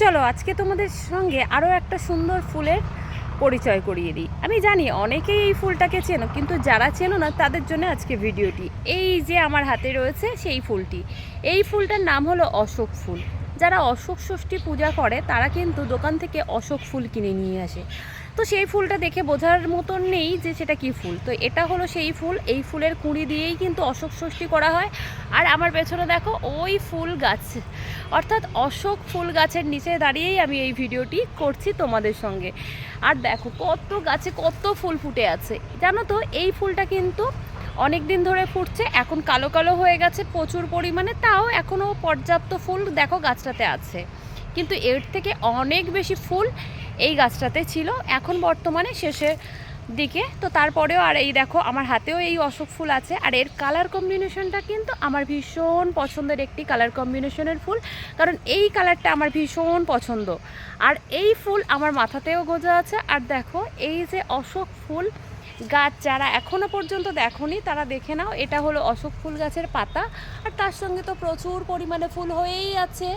চলো আজকে তোমাদের সঙ্গে আরও একটা সুন্দর ফুলের পরিচয় করিয়ে দিই। আমি জানি অনেকেই এই ফুলটাকে চেনো, কিন্তু যারা চেনো না তাদের জন্য আজকে ভিডিওটি। এই যে আমার হাতে রয়েছে সেই ফুলটি, এই ফুলটার নাম হলো অশোক ফুল। যারা অশোক ষষ্ঠী পূজা করে তারা কিন্তু দোকান থেকে অশোক ফুল কিনে নিয়ে আসে। তো সেই ফুলটা দেখে বোঝার মতন নেই যে সেটা কী ফুল। তো এটা হলো সেই ফুল। এই ফুলের কুঁড়ি দিয়েই কিন্তু অশোক ষষ্ঠী করা হয়। আর আমার পেছনে দেখো ওই ফুল গাছ, অর্থাৎ অশোক ফুল গাছের নিচে দাঁড়িয়েই আমি এই ভিডিওটি করছি তোমাদের সঙ্গে। আর দেখো কত গাছে কত ফুল ফুটে আছে। জানো তো এই ফুলটা কিন্তু অনেক দিন ধরে ফুটছে, এখন কালো কালো হয়ে গেছে প্রচুর পরিমাণে, তাও এখনও পর্যাপ্ত ফুল দেখো গাছটাতে আছে। কিন্তু এর থেকে অনেক বেশি ফুল এই গাছটাতে ছিল, এখন বর্তমানে শেষের দিকে। তো তারপরেও আর এই দেখো আমার হাতেও এই অশোক ফুল আছে। আর এর কালার কম্বিনেশনটা কিন্তু আমার ভীষণ পছন্দের একটি কালার কম্বিনেশনের ফুল, কারণ এই কালারটা আমার ভীষণ পছন্দ। আর এই ফুল আমার মাথাতেও গোজা আছে। আর দেখো এই যে অশোক ফুল গাছ, যারা এখনও পর্যন্ত দেখোনি তারা দেখে নাও, এটা হলো অশোক ফুল গাছের পাতা। আর তার সঙ্গে তো প্রচুর পরিমাণে ফুল হয়েই আছে।